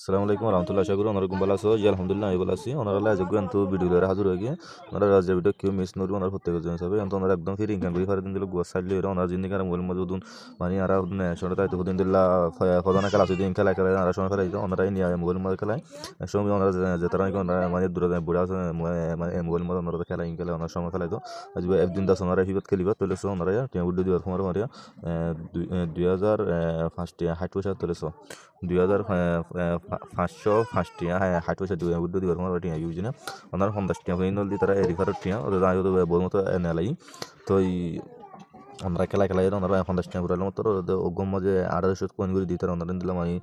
আসসালামু আলাইকুম রহমতুল্লাহ আশা করি ওনারকম ভালো আছো জি আলহামদুলিল্লাহ আমি ভালো আছি ওনারা আজকে কিন্তু ভিডিও লড়া হাজির হয়ে গিয়ে ওনারা রাজ্য ভিডিও কেউ মিস নড়বে ওনার প্রত্যেকের জন্য সবাই কিন্তু ওনারা একদম ফিরিং কান করে ফারে দিন দিল গোয়া সাইডলে এরা ওনার জিন্দিগি আর মোবাইল মধ্যে মানে আর শোনা তাই তো দিন দিল্লা ফদানা খেলা আছে দিন খেলা খেলা আর সময় ফেলাই তো ওনারাই নিয়ে মোবাইল মধ্যে খেলায় সময় ওনারা যে তারা মানে দূরে বুড়া আছে মানে মোবাইল মধ্যে ওনারা খেলা খেলে ওনার সময় ফেলাই তো আজ একদিন দাস ওনারা হিবত খেলিবা তুলেছো ওনারা টিয়া উড্ডি দিবার সময় মারিয়া 2005 তুলেছো 2505 হ্যাঁ 60 দিবার সময় টিয়া ইউজ না ওনার 50 টিয়া হইন দি তারা রিফার টিয়া ওদের আয়ো বলমতো নেলাই তো আমরা খেলা খেলাই ওনারা 50 টিয়া ঘুরালাম তো ওগম মাঝে 1800 কোন করে দিতে ওনারা দিলাম আমি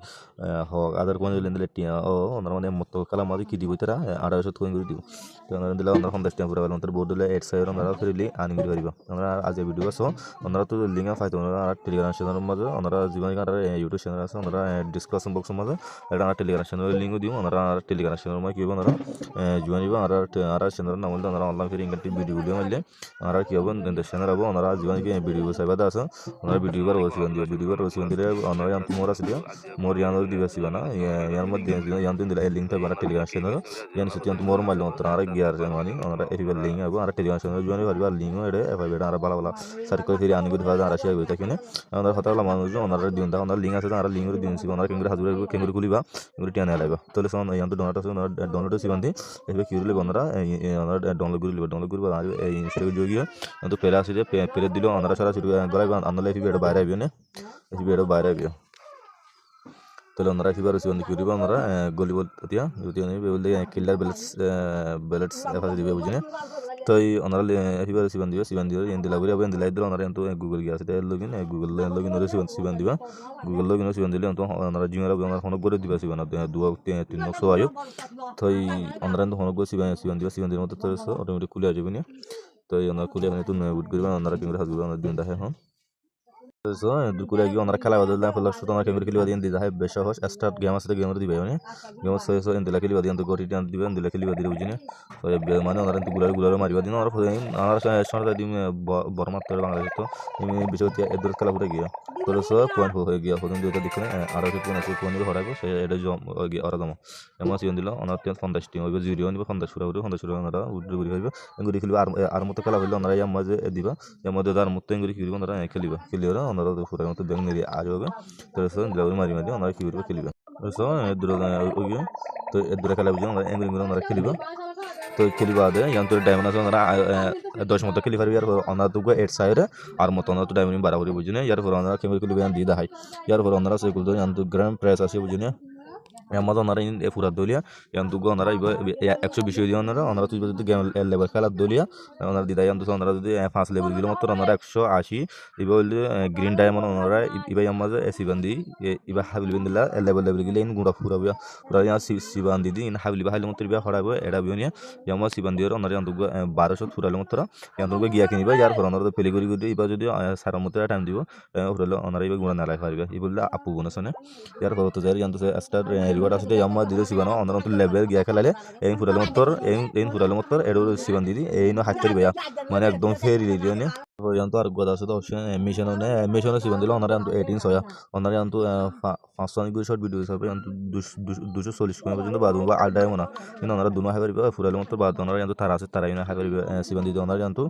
হক আদার কোন দিলে টিয়া ও ওনারা মানে মত খেলা মাঝে কি দিব তারা 1800 কোন করে দিব তো ওনারা দিলাম ওনারা 50 টিয়া ঘুরালাম তো বোর্ড দিলে 8 সাইড ওনারা ফ্রিলি আনি করে পারিবা ওনারা আজ ভিডিও আছে ওনারা তো লিঙ্ক পাইতো ওনারা টেলিগ্রাম চ্যানেলের মাঝে ওনারা জীবন কাটার ইউটিউব চ্যানেল আছে ওনারা ডিসকাশন বক্সের মাঝে এটা টেলিগ্রাম চ্যানেলের লিঙ্ক দিও ওনারা টেলিগ্রাম চ্যানেলের মাঝে কি হবে ওনারা জয়েন দিবা আর চ্যানেলের নাম বলতে ওনারা অনলাইন ফ্রি ইংলিশ ভিডিও মারলে আর কি হবে চ্যানেল হবে ওনারা জীবন ভিডিও সাইবাদা আছে ওনারা ভিডিও বার ওসিবান দিলে ওনারা ইয়ান মোর আছে দিয়া মোর ইয়ান দিবা সিবানা ইয়ার মধ্যে ইয়ান দিলে লিঙ্ক থাকবে না টেলিগ্রাম চ্যানেল ইয়ান সত্যি ইয়ান মোর মারলে মাত্র আর গিয়ার জানি ওনারা এফিবার লিঙ্ক হবে আর টেলিগ্রাম চ্যানেল জয়েন পারবে আর লিঙ্ক এড়ে এফাইবে আর ভালো ভালো সার্চ করে ফিরে আনি করে ফাজা আর শেয়ার করতে কিনে ওনারা কথা বলা মানুষ ওনারা দিন দা ওনারা লিঙ্ক আছে আর লিঙ্ক করে দিন সিবা ওনারা কেঙ্গুরে হাজুরে কেঙ্গুরে খুলিবা কেঙ্গুরে টিয়া নেলাইবা তাহলে সন ইয়ান তো ডাউনলোড আছে ওনারা ডাউনলোড সিবান দি এফে কিউরলে ওনারা ডাউনলোড করে আর এই ইনস্টাগ্রামে যোগিয়া তো পেলা আছে যে পেলে দিল ওনারা সারা শুরু গলাইবা আনলে এফি বেড়ে বাইরে আইবে না এফি বেড়ে বাইরে আইবে তাহলে ওনারা ফিবার রয়েছে বন্ধু কিউরিবা ওনারা গলি বলতিয়া যদি বলতে কিল্লার বেলেটস এফাস দিবে বুঝিনে তো ওনারা ফিবার সিবান দিবে এন দিলা করে এন দিলাই দিল ওনারা কিন্তু গুগল গিয়ে আছে লগইন গুগল লগইন ওরে সিবান দিবা গুগল লগইন সিবান দিলে তো ওনারা জিমেরা ওনারা ফোন করে দিবা সিবান দুয়া তিন নকশো আয়ো তো ওনারা কিন্তু ফোন করে সিবান দিবার মতো তো অটোমেটিক খুলে আসবে না তো ওনারা খুলে মানে তুমি উঠ করবে ওনারা কিন্তু হাজবে ওনারা দিন দেখে হ্যাঁ দুপুরে গিয়ে ওনারা খেলা বাদল না ফেলার সাথে ওনারা কেমন খেলি বাদিয়ে দিতে হয় বেশ সহজ স্টার্ট গেম আছে গেমের দিবে মানে গেমের সহ সহ দিলা খেলি বাদিয়ে গোটি টান দিবে দিলা খেলি বাদিয়ে বুঝিনি তো মানে ওনারা কিন্তু গুলার মারিবা দিন ওনারা ওনারা দিন বড় মাত্র বাংলাদেশ তো বিষয় এদের খেলা ঘুরে গিয়া তোর সহ পয়েন্ট হয়ে গিয়া হদিন দুইটা দেখে আরো পয়েন্ট আছে পয়েন্ট হরাইব সে এটা ওরা জমা এমন আছে দিল ওনার 50 টিম হইবে 0 নিবে 50 শুরু হবে 50 শুরু ওনারা উড়ে হইবে এগুলি খেলবে আর মতো খেলা হইলে ওনারা ইয়ার মাঝে দিবা এর মধ্যে তার মতো এগুলি খেলবে ওনারা খেলিবে ওনারা তো পুরো মতো ব্যাং নিয়ে আজ হবে তো দিলাগুলো মারি ওনারা কি করবে খেলিবে তো দূরে ওই তো দূরে খেলা বুঝে ওনারা এগুলি ওনারা খেলিবে তো খেলিবা দে ইয়ান তোর ডায়মন্ড আছে ওনারা 10 মতো খেলি পারবি আর ওনারা তো 8 সাইড আর মতো ওনারা তো ডায়মন্ড বাড়াবাড়ি বুঝিনে ইয়ার পর ওনারা কেমন খেলিবে ইয়ান দিদা হাই ইয়ার পর ওনারা সেগুলো তো ইয়ান তো গ্র্যান্ড প্রাইস আছে বুঝিনে এমন ওনারা ফুরাত দলিয়া ইয়ান তো ওনারা 120 দিয়ে ওনারা তুই যদি গেম লেভেল খেলার দলিয়া ওনারা দিদা ইয়ান তো ওনারা যদি 5 লেভেল দিলে মাত্র ওনারা 180 ইবা হইলে গ্রিন ডায়মন্ড ওনারা ইবা ইয়ামাজে এসি বান্দি ইবা হাবিল বিন্দিলা লেভেল গিলে ইন গুড়া ফুরাবে পুরা ইয়া সিবান দিদি ইন হাবিল বা হাইলে মাত্র ইবা হরাবে এডা বিয়নিয়া ইয়ামা সিবান দিয়ে ওনারা ইয়ান তো 1200 ফুরালে মাত্র ইয়ান তো গিয়া কিনিবা ইয়ার পর ওনারা তো পেলি করি ইবা যদি সারা মতো টাইম দিব ফুরালে ওনারা ইবা গুড়া নালাই পারবে ই বললে আপু বোনাসনে ইয়ার পর তো যাই ইয়ান তো স্টার রিওয়ার্ড আছে ইয়াম্মা দিলে সিবানো অনরন্ত লেভেল গিয়া খেলালে এই ফুরালে মত্তর এডো সিবান দিদি এই নো হাত বেয়া মানে একদম ফেরি দিও নে পর্যন্ত আর গোদা আছে তো অপশন মিশন সিবান দিলে ওনারা কিন্তু 18 ছয়া ওনারা কিন্তু 500 গুলো শর্ট ভিডিও হিসাবে কিন্তু 240 কোন পর্যন্ত বাদ বা আড্ডায় মনা কিন্তু ওনারা দুনো হাই পারিবে ফুরালে মত্তর বাদ ওনারা কিন্তু তারা আছে তারাই না হাই পারিবে সিবান দিদি ওনারা কিন্তু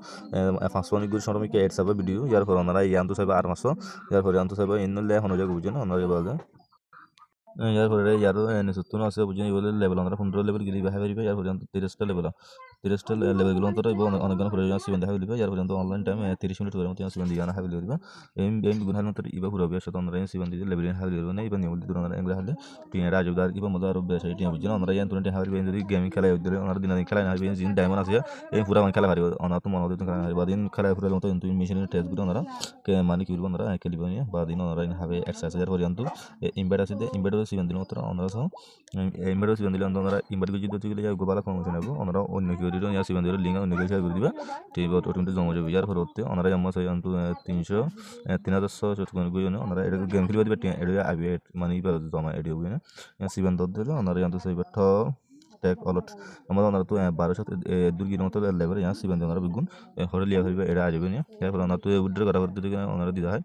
500 গুলো শর্ট মিকে এড সাবে ভিডিও ইয়ার পর ওনারা ইয়ান্তু সাবে আর মাসো ইয়ার পর ইয়ান্তু সাবে ইনলে হনো জায়গা বুঝেন ওনারা বলে ইয়ার পরে ইয়ারও নেসুতুন আছে বুঝিনি বলে লেভেল আমরা 15 লেভেল গিলি বাহাই পারিবে ইয়ার পর্যন্ত 30টা লেভেলগুলো অন্তত অনেকজন প্রয়োজন সিবেন দেখা দিবে ইয়ার পর্যন্ত অনলাইন টাইম 30 মিনিট পর্যন্ত সিবেন দিয়ে না হাবিল দিবে এই গুণ হাল মতো ইবা পুরো বেশ আমরা সিবেন দিয়ে লেভেল হাবিল দিবে না ইবা নিয়ম দিতে আমরা এগুলা হলে টিনে রাজুদার ইবা মজা আর বেশ এই টিনে বুঝিনা আমরা ইয়ান তুলতে হাবিল যদি গেমিং খেলা হইলে আমরা দিন খেলা না হইবে জিন ডায়মন্ড আছে এই পুরো খেলা পারিব অনা তো মনে হতো খেলা পারিব দিন খেলা পুরো মতো কিন্তু মেশিনের টেস্ট গুলো আমরা মানে কি বলবো আমরা খেলিব না বা দিন আমরা হবে এক্সারসাইজ এর পর্যন্ত ইমবেড আছে ইমবেড সিবেন দিন মতো আমরা সহ ইমবেড সিবেন দিলে আমরা ইমবেড যদি গেলে গোবালা কমিশন হবে আমরা অন্য কেউ দিলে ইয়া সিবেন দিলে লিঙ্ক অন্য কেউ শেয়ার করে দিবা ঠিক অটোমেটিক জমা যাবে ইয়ার পরবর্তী ওনারা আমার সেই অন্ত 3600 গুলো ওনারা এটা গেম খেলিবা দিবা এটা আইবি মানে জমা এডিও বুঝে না সিবেন দর দিলে ওনারা অন্ত সেই বেঠ টেক অলট আমাদের ওনারা তো 1200 দূর কিলোমিটার লেভেল ইয়া সিবেন ওনারা বিগুন হরে লিয়া হইবে এটা আসবে না এরপর ওনারা তো উইথড্র করা করতে ওনারা দিতে হয়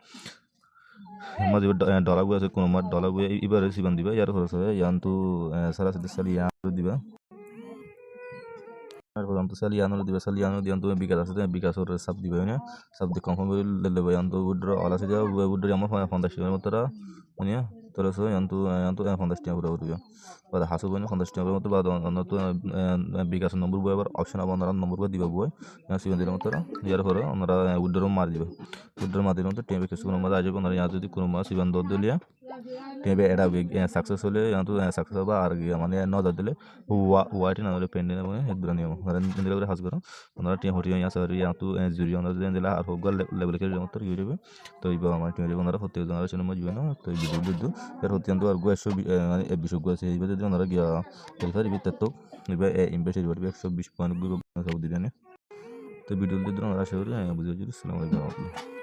mazi dollar gue ase kono mat dollar gue ibare siban diba yar horo sabe yantu sara sadi sali yanu diba R yantu sali yanu diba sali yanu yantu bikas ase bikas or sab diba ne sab de confirm lebe yantu withdraw ala se ja withdraw jamma 50 টাকা মতো নে তোরা so yantu yantu 50 টাকা পুরো দিবা বাদা হাসু বনে 50 টাকা মতো বাদা অনত বিকাশ নম্বর বই আবার অপশন আবার নম্বর বই দিবা বই সিবেন দিলাম তোরা ইয়ার হরে ওনারা withdraw মার দিবা withdraw মার দিলাম তো টেবে কিছু কোনো মাঝে আসবে ওনারা যদি কোনো মাস সিবেন দর দিলিয়া টেবে এটা সাকসেস হলে yantu সাকসেস হবে আর মানে নজর দিলে ওয়াইট না হলে পেন্ডিং মানে একদম নিয়ম ওনারা দিলে করে হাস করো ওনারা টিম হটি ইয়াস আর yantu জুরি ওনারা দিলা আর হোক লেভেল কে মতো ইউটিউবে তো ইবা আমার টিম ওনারা হতে ওনারা ছিল মজবে না তো ভিডিও দিদু এর হতে yantu আর গোয়েশো মানে বিশ গোয়েছে ইবা যদি ওনারা গিয়া টেলিফার ইবে তো ইবা ইনভেস্ট করবে 120 পয়েন্ট সব দিবেন তো ভিডিও দিদু ওনারা আশা করি বুঝে আসসালামু আলাইকুম